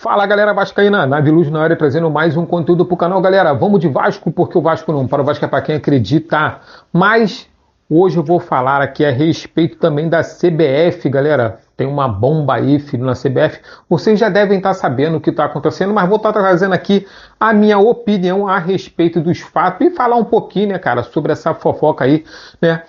Fala galera vascaína, Nave Luz na área trazendo mais um conteúdo pro canal. Galera, vamos de Vasco porque o Vasco não para, o Vasco é para quem acredita. Mas hoje eu vou falar aqui a respeito também da CBF, galera. Tem uma bomba aí, filho, na CBF. Vocês já devem estar sabendo o que está acontecendo, mas vou estar trazendo aqui a minha opinião a respeito dos fatos e falar um pouquinho, né, cara, sobre essa fofoca aí, né.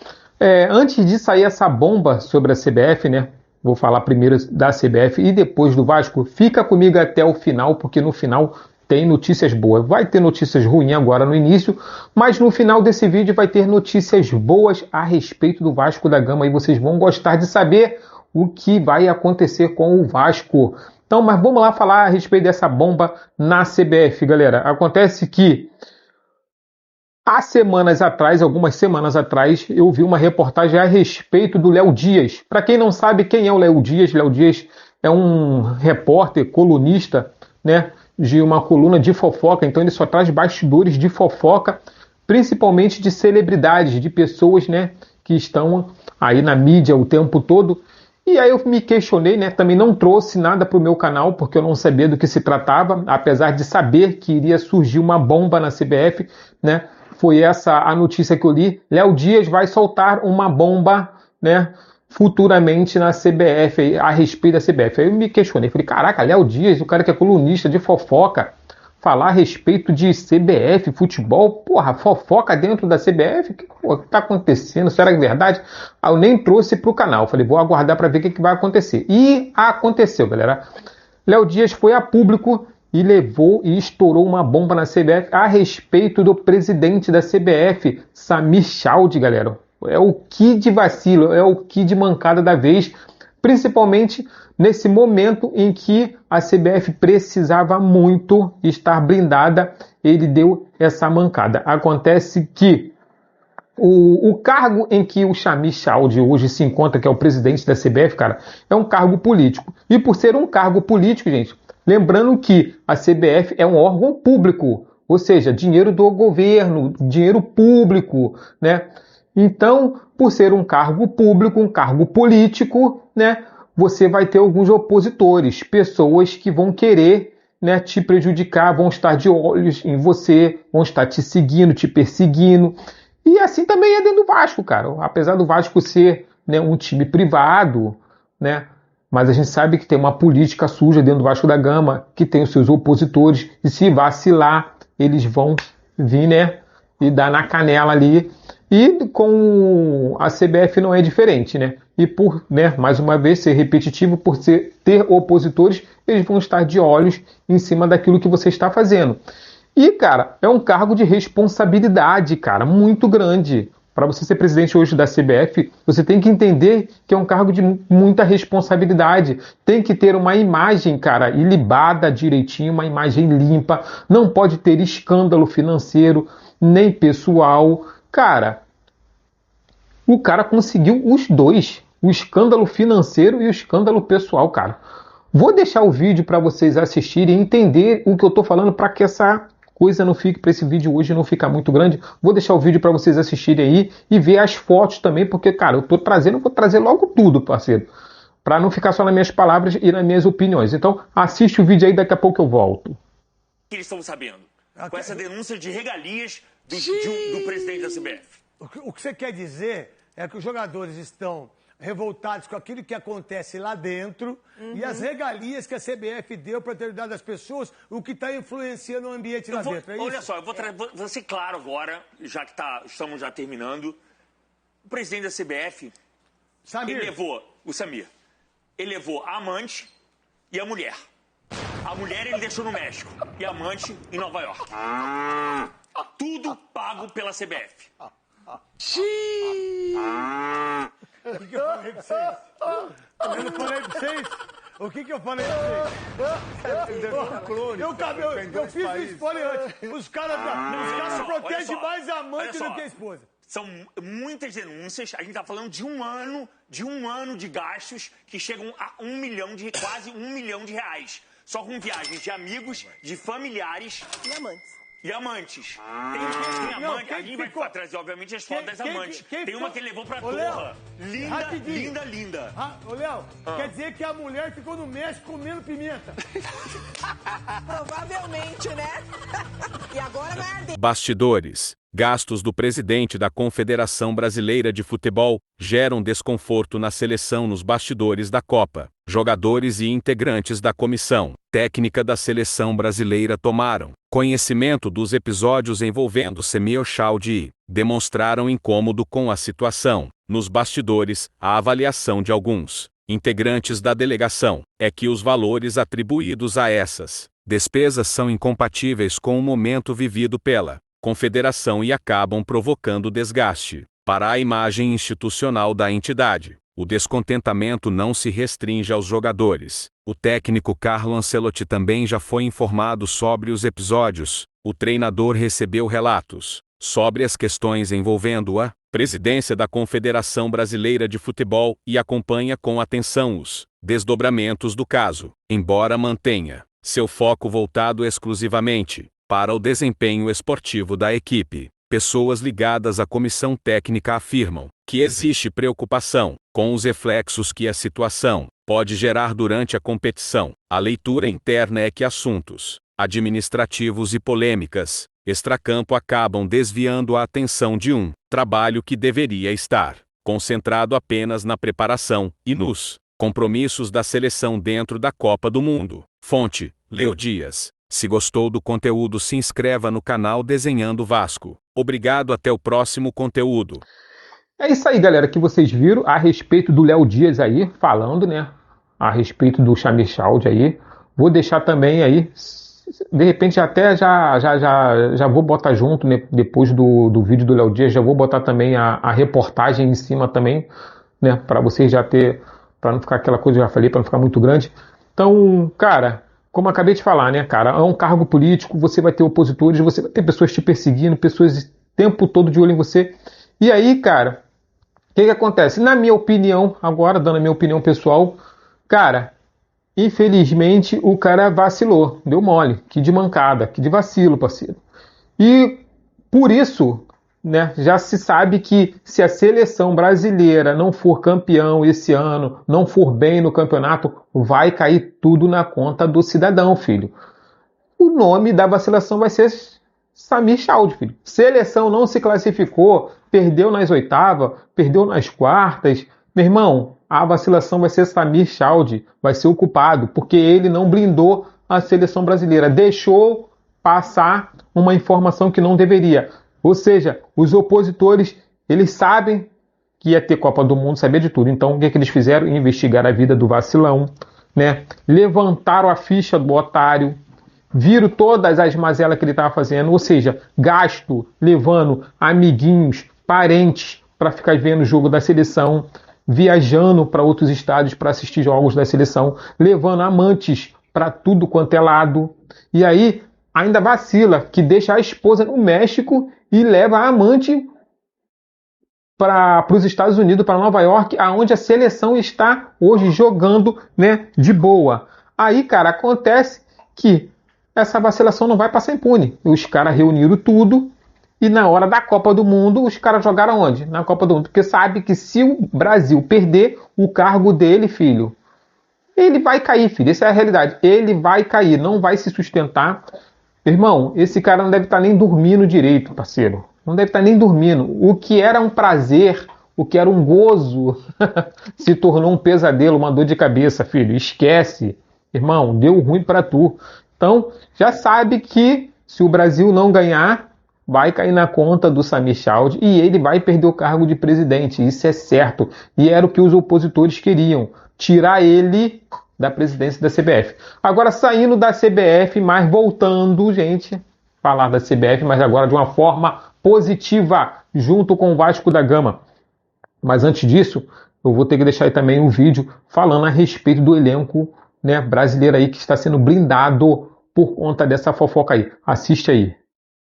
Antes de sair essa bomba sobre a CBF, né, vou falar primeiro da CBF e depois do Vasco. Fica comigo até o final, porque no final tem notícias boas. Vai ter notícias ruins agora no início, mas no final desse vídeo vai ter notícias boas a respeito do Vasco da Gama e vocês vão gostar de saber o que vai acontecer com o Vasco. Então, mas vamos lá falar a respeito dessa bomba na CBF, galera. Acontece que há semanas atrás, algumas semanas atrás, eu vi uma reportagem a respeito do Léo Dias. Para quem não sabe quem é o Léo Dias é um repórter, colunista, né, de uma coluna de fofoca. Então ele só traz bastidores de fofoca, principalmente de celebridades, de pessoas, né, que estão aí na mídia o tempo todo. E aí eu me questionei, né, também não trouxe nada para o meu canal, porque eu não sabia do que se tratava, apesar de saber que iria surgir uma bomba na CBF, né. Foi essa a notícia que eu li. Léo Dias vai soltar uma bomba, né, futuramente na CBF, a respeito da CBF. Aí eu me questionei, falei, caraca, Léo Dias, o cara que é colunista de fofoca, falar a respeito de CBF, futebol, porra, fofoca dentro da CBF? O que tá acontecendo? Será que é verdade? Aí eu nem trouxe pro canal, falei, vou aguardar para ver o que vai acontecer. E aconteceu, galera. Léo Dias foi a público e levou e estourou uma bomba na CBF a respeito do presidente da CBF, Samir Chaude, galera. É o que de vacilo, é o que de mancada da vez, principalmente nesse momento em que a CBF precisava muito estar blindada, ele deu essa mancada. Acontece que o cargo em que o Samir Chaude hoje se encontra, que é o presidente da CBF, cara, é um cargo político. E por ser um cargo político, gente, lembrando que a CBF é um órgão público, ou seja, dinheiro do governo, dinheiro público, né? Então, por ser um cargo público, um cargo político, né, você vai ter alguns opositores, pessoas que vão querer, né, te prejudicar, vão estar de olhos em você, vão estar te seguindo, te perseguindo. E assim também é dentro do Vasco, cara. Apesar do Vasco ser, né, um time privado, né, mas a gente sabe que tem uma política suja dentro do Vasco da Gama, que tem os seus opositores, e se vacilar, eles vão vir, né, e dar na canela ali. E com a CBF não é diferente, né? E por, né, mais uma vez, ser repetitivo, por ter opositores, eles vão estar de olhos em cima daquilo que você está fazendo. E, cara, é um cargo de responsabilidade, cara, muito grande. Para você ser presidente hoje da CBF, você tem que entender que é um cargo de muita responsabilidade. Tem que ter uma imagem, cara, ilibada direitinho, uma imagem limpa. Não pode ter escândalo financeiro, nem pessoal. Cara, o cara conseguiu os dois. O escândalo financeiro e o escândalo pessoal, cara. Vou deixar o vídeo para vocês assistirem e entender o que eu tô falando para que essa coisa não fique, para esse vídeo hoje não ficar muito grande. Vou deixar o vídeo para vocês assistirem aí e ver as fotos também, porque, cara, eu tô trazendo, vou trazer logo tudo, parceiro, para não ficar só nas minhas palavras e nas minhas opiniões. Então, assiste o vídeo aí, daqui a pouco eu volto. Que eles estão sabendo com essa denúncia de regalias do presidente da CBF. O que você quer dizer é que os jogadores estão revoltados com aquilo que acontece lá dentro e as regalias que a CBF deu para ter dado às pessoas, o que está influenciando o ambiente lá dentro. É isso? Olha só, vou ser claro agora, já que estamos já terminando. O presidente da CBF, Samir. o Samir, ele levou a amante e a mulher. A mulher ele deixou no México e a amante em Nova York. Tudo pago pela CBF. O que eu falei pra vocês? Eu não falei pra vocês? O que eu falei pra vocês? Eu fiz o spoiler antes. Os caras protegem mais a amante do que a esposa. São muitas denúncias. A gente tá falando de um ano de gastos que chegam a quase 1 milhão de reais. Só com viagens de amigos, de familiares e amantes. e amantes. Tem amante, a gente vai trazer, obviamente, as fotos das amantes. Tem uma que ele levou pra torre. Linda, linda. Ô, Léo, quer dizer que a mulher ficou no México comendo pimenta? Provavelmente, né? E agora vai arder. Bastidores. Gastos do presidente da Confederação Brasileira de Futebol geram desconforto na seleção nos bastidores da Copa. Jogadores e integrantes da comissão técnica da seleção brasileira tomaram conhecimento dos episódios envolvendo Samir Chaudhry e demonstraram incômodo com a situação. Nos bastidores, a avaliação de alguns integrantes da delegação é que os valores atribuídos a essas despesas são incompatíveis com o momento vivido pela Confederação e acabam provocando desgaste para a imagem institucional da entidade. O descontentamento não se restringe aos jogadores. O técnico Carlo Ancelotti também já foi informado sobre os episódios. O treinador recebeu relatos sobre as questões envolvendo a presidência da Confederação Brasileira de Futebol e acompanha com atenção os desdobramentos do caso, embora mantenha seu foco voltado exclusivamente para o desempenho esportivo da equipe. Pessoas ligadas à comissão técnica afirmam que existe preocupação com os reflexos que a situação pode gerar durante a competição. A leitura interna é que assuntos administrativos e polêmicas extracampo acabam desviando a atenção de um trabalho que deveria estar concentrado apenas na preparação e nos compromissos da seleção dentro da Copa do Mundo. Fonte: Leo Dias. Se gostou do conteúdo, se inscreva no canal Desenhando Vasco. Obrigado, até o próximo conteúdo. É isso aí, galera, que vocês viram a respeito do Léo Dias aí, falando, né, a respeito do Samir Chaudhry aí. Vou deixar também aí, de repente até já vou botar junto, né, depois do vídeo do Léo Dias, já vou botar também a reportagem em cima também, né, para vocês já ter, para não ficar aquela coisa que eu já falei, para não ficar muito grande. Então, cara, como eu acabei de falar, né, cara, é um cargo político, você vai ter opositores, você vai ter pessoas te perseguindo, pessoas o tempo todo de olho em você. E aí, cara, o que acontece? Na minha opinião, agora dando a minha opinião pessoal, cara, infelizmente o cara vacilou, deu mole, que de mancada, que de vacilo, parceiro. E por isso, né, já se sabe que se a seleção brasileira não for campeão esse ano, não for bem no campeonato, vai cair tudo na conta do cidadão, filho. O nome da vacilação vai ser Samir Chaudhry, filho. Seleção não se classificou, perdeu nas oitavas, perdeu nas quartas. Meu irmão, a vacilação vai ser Samir Chaudhry, vai ser o culpado, porque ele não blindou a seleção brasileira, deixou passar uma informação que não deveria. Ou seja, os opositores, eles sabem que ia ter Copa do Mundo, sabia de tudo. Então, o que eles fizeram? Investigar a vida do vacilão, né? Levantaram a ficha do otário, viram todas as mazelas que ele estava fazendo, ou seja, gasto, levando amiguinhos, parentes para ficar vendo o jogo da seleção, viajando para outros estados para assistir jogos da seleção, levando amantes para tudo quanto é lado. E aí, ainda vacila, que deixa a esposa no México e leva a amante para os Estados Unidos, para Nova York, aonde a seleção está hoje jogando, né, de boa. Aí, cara, acontece que essa vacilação não vai passar impune. Os caras reuniram tudo e na hora da Copa do Mundo, os caras jogaram onde? Na Copa do Mundo. Porque sabe que se o Brasil perder o cargo dele, filho, ele vai cair, filho. Essa é a realidade. Ele vai cair, não vai se sustentar. Irmão, esse cara não deve estar nem dormindo direito, parceiro. Não deve estar nem dormindo. O que era um prazer, o que era um gozo, se tornou um pesadelo, uma dor de cabeça, filho. Esquece. Irmão, deu ruim pra tu. Então, já sabe que se o Brasil não ganhar, vai cair na conta do Samir Chaudhry e ele vai perder o cargo de presidente. Isso é certo. E era o que os opositores queriam. Tirar ele da presidência da CBF. Agora, saindo da CBF, mas voltando, gente, falar da CBF, mas agora de uma forma positiva, junto com o Vasco da Gama. Mas antes disso, eu vou ter que deixar aí também um vídeo falando a respeito do elenco, né, brasileiro aí que está sendo blindado por conta dessa fofoca aí. Assiste aí.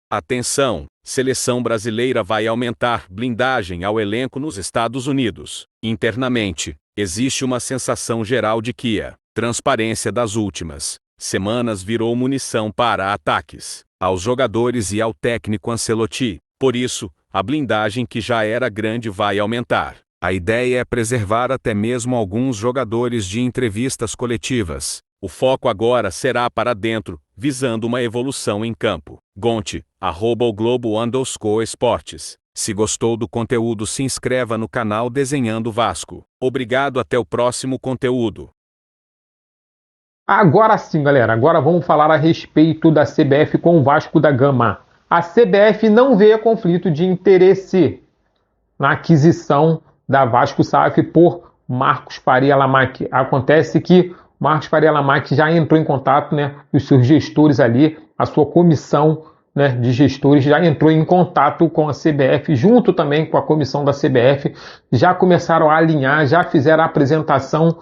Atenção, seleção brasileira vai aumentar blindagem ao elenco nos Estados Unidos. Internamente, existe uma sensação geral de que a transparência das últimas semanas virou munição para ataques aos jogadores e ao técnico Ancelotti. Por isso, a blindagem que já era grande vai aumentar. A ideia é preservar até mesmo alguns jogadores de entrevistas coletivas. O foco agora será para dentro, visando uma evolução em campo. Gonte, @oglobo_esportes. Se gostou do conteúdo, se inscreva no canal Desenhando Vasco. Obrigado, até o próximo conteúdo. Agora sim, galera, agora vamos falar a respeito da CBF com o Vasco da Gama. A CBF não vê conflito de interesse na aquisição da Vasco SAF por Marcos Faria Lamaque. Acontece que Marcos Faria Lamaque já entrou em contato, os seus gestores ali, a sua comissão de gestores já entrou em contato com a CBF, junto também com a comissão da CBF, já começaram a alinhar, já fizeram a apresentação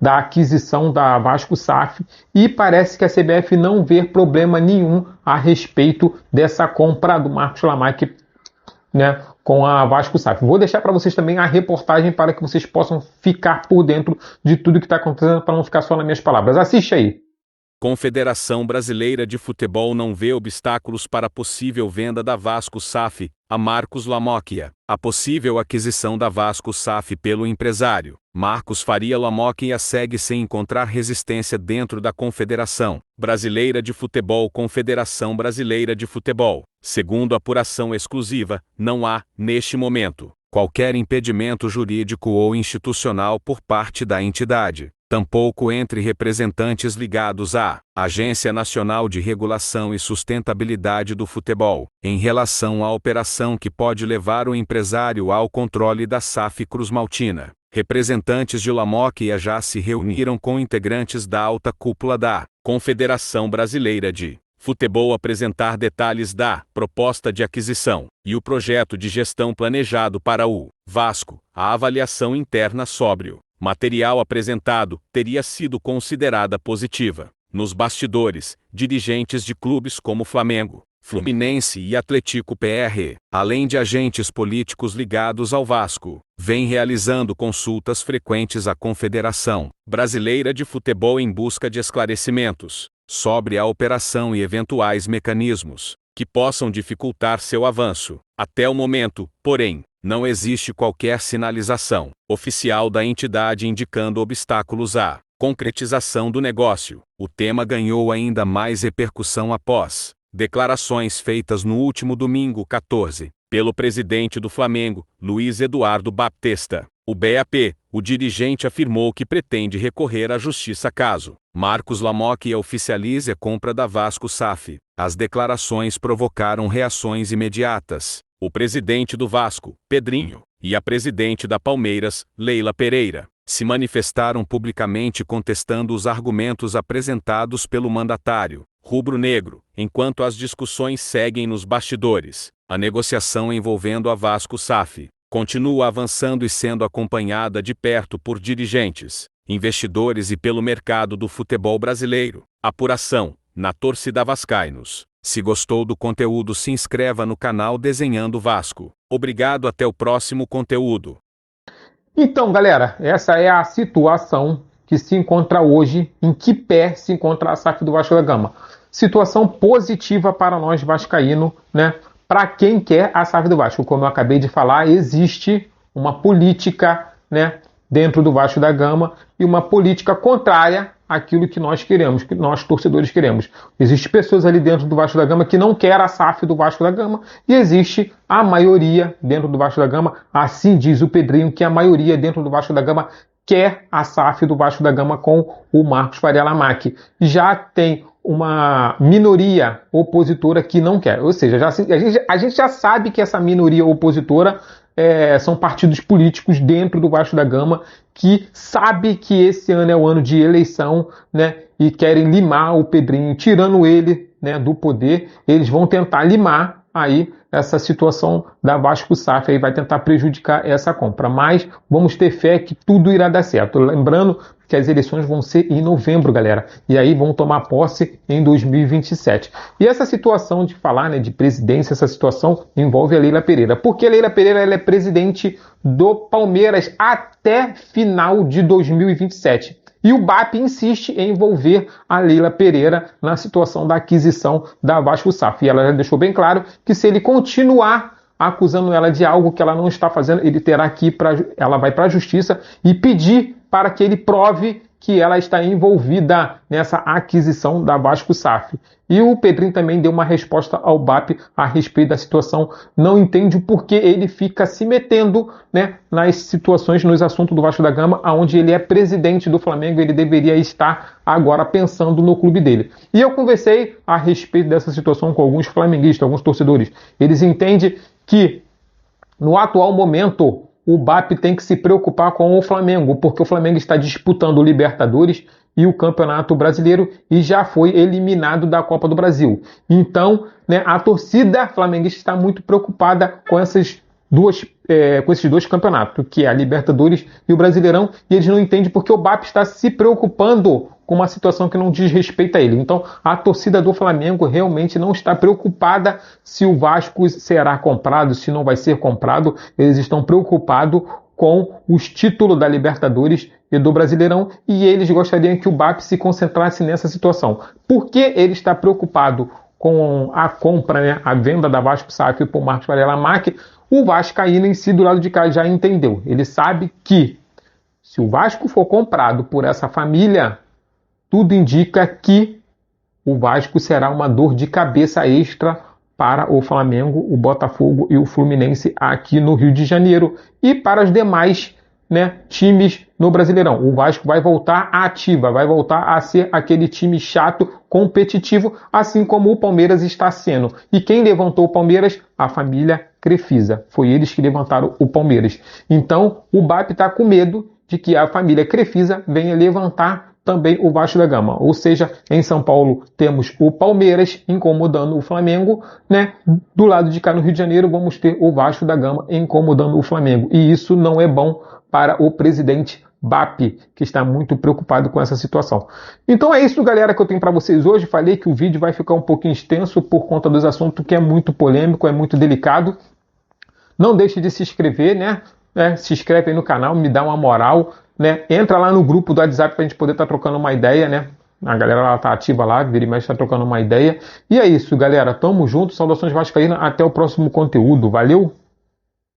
da aquisição da Vasco SAF e parece que a CBF não vê problema nenhum a respeito dessa compra do Marcos Lamaque com a Vasco SAF. Vou deixar para vocês também a reportagem para que vocês possam ficar por dentro de tudo que está acontecendo, para não ficar só nas minhas palavras. Assiste aí. Confederação Brasileira de Futebol não vê obstáculos para a possível venda da Vasco SAF a Marcos Lamaque. A possível aquisição da Vasco SAF pelo empresário Marcos Faria Lamaque segue sem encontrar resistência dentro da Confederação Brasileira de Futebol. Confederação Brasileira de Futebol. Segundo apuração exclusiva, não há, neste momento, qualquer impedimento jurídico ou institucional por parte da entidade, tampouco entre representantes ligados à Agência Nacional de Regulação e Sustentabilidade do Futebol, em relação à operação que pode levar o empresário ao controle da SAF Cruzmaltina. Representantes de Lamaque já se reuniram com integrantes da alta cúpula da Confederação Brasileira de Futebol apresentar detalhes da proposta de aquisição e o projeto de gestão planejado para o Vasco. A avaliação interna sobre o material apresentado teria sido considerada positiva. Nos bastidores, dirigentes de clubes como Flamengo, Fluminense e Atlético PR, além de agentes políticos ligados ao Vasco, vêm realizando consultas frequentes à Confederação Brasileira de Futebol em busca de esclarecimentos sobre a operação e eventuais mecanismos que possam dificultar seu avanço. Até o momento, porém, não existe qualquer sinalização oficial da entidade indicando obstáculos à concretização do negócio. O tema ganhou ainda mais repercussão após declarações feitas no último domingo 14, pelo presidente do Flamengo, Luiz Eduardo Baptista. O BAP, o dirigente afirmou que pretende recorrer à justiça caso Marcos Lamaque oficialize a compra da Vasco SAF. As declarações provocaram reações imediatas. O presidente do Vasco, Pedrinho, e a presidente da Palmeiras, Leila Pereira, se manifestaram publicamente contestando os argumentos apresentados pelo mandatário rubro-negro, enquanto as discussões seguem nos bastidores. A negociação envolvendo a Vasco SAF continua avançando e sendo acompanhada de perto por dirigentes, investidores e pelo mercado do futebol brasileiro. Apuração, na torcida vascaínos. Se gostou do conteúdo, se inscreva no canal Desenhando Vasco. Obrigado, até o próximo conteúdo. Então, galera, essa é a situação que se encontra hoje, em que pé se encontra a SAF do Vasco da Gama. Situação positiva para nós vascaínos, para quem quer a SAF do Vasco. Como eu acabei de falar, existe uma política, dentro do Vasco da Gama e uma política contrária àquilo que nós queremos, que nós torcedores queremos. Existem pessoas ali dentro do Vasco da Gama que não querem a SAF do Vasco da Gama e existe a maioria dentro do Vasco da Gama, assim diz o Pedrinho, que a maioria dentro do Vasco da Gama quer a SAF do Vasco da Gama com o Marcos Faria Lamaque. Já tem uma minoria opositora que não quer. Ou seja, a gente já sabe que essa minoria opositora são partidos políticos dentro do Vasco da Gama que sabe que esse ano é o ano de eleição, e querem limar o Pedrinho, tirando ele, do poder. Eles vão tentar limar aí essa situação da Vasco SAF, aí vai tentar prejudicar essa compra. Mas vamos ter fé que tudo irá dar certo. Lembrando que as eleições vão ser em novembro, galera. E aí vão tomar posse em 2027. E essa situação de falar, de presidência, essa situação envolve a Leila Pereira. Porque a Leila Pereira ela é presidente do Palmeiras até final de 2027. E o BAP insiste em envolver a Leila Pereira na situação da aquisição da Vasco SAF. E ela já deixou bem claro que se ele continuar acusando ela de algo que ela não está fazendo, ela vai para a justiça e pedir para que ele prove que ela está envolvida nessa aquisição da Vasco SAF. E o Pedrinho também deu uma resposta ao BAP a respeito da situação. Não entende o porquê ele fica se metendo, né, nas situações, nos assuntos do Vasco da Gama, onde ele é presidente do Flamengo, ele deveria estar agora pensando no clube dele. E eu conversei a respeito dessa situação com alguns flamenguistas, alguns torcedores. Eles entendem que, no atual momento, o BAP tem que se preocupar com o Flamengo, porque o Flamengo está disputando o Libertadores e o Campeonato Brasileiro e já foi eliminado da Copa do Brasil. Então, né, a torcida flamenguista está muito preocupada com esses dois campeonatos, que é a Libertadores e o Brasileirão, e eles não entendem porque o BAP está se preocupando com uma situação que não diz respeito a ele. Então, a torcida do Flamengo realmente não está preocupada se o Vasco será comprado, se não vai ser comprado. Eles estão preocupados com os títulos da Libertadores e do Brasileirão, e eles gostariam que o BAP se concentrasse nessa situação. Por que ele está preocupado com a compra, né, a venda da Vasco SAF por Marcos Varela Mac? O vascaíno em si do lado de cá já entendeu. Ele sabe que se o Vasco for comprado por essa família, tudo indica que o Vasco será uma dor de cabeça extra para o Flamengo, o Botafogo e o Fluminense aqui no Rio de Janeiro e para os demais, né, times no Brasileirão. O Vasco vai voltar à ativa, vai voltar a ser aquele time chato, competitivo, assim como o Palmeiras está sendo. E quem levantou o Palmeiras? A família Crefisa. Foi eles que levantaram o Palmeiras. Então, o BAP está com medo de que a família Crefisa venha levantar também o Vasco da Gama. Ou seja, em São Paulo temos o Palmeiras incomodando o Flamengo, né? Do lado de cá no Rio de Janeiro vamos ter o Vasco da Gama incomodando o Flamengo. E isso não é bom para o presidente BAP, que está muito preocupado com essa situação. Então é isso, galera, que eu tenho para vocês hoje. Falei que o vídeo vai ficar um pouquinho extenso por conta dos assuntos que é muito polêmico, é muito delicado. Não deixe de se inscrever, né? Se inscreve aí no canal, me dá uma moral, né? Entra lá no grupo do WhatsApp pra gente poder estar trocando uma ideia, né? A galera lá tá ativa lá, vira e mexe, tá trocando uma ideia. E é isso, galera. Tamo junto. Saudações vascaínas. Até o próximo conteúdo. Valeu!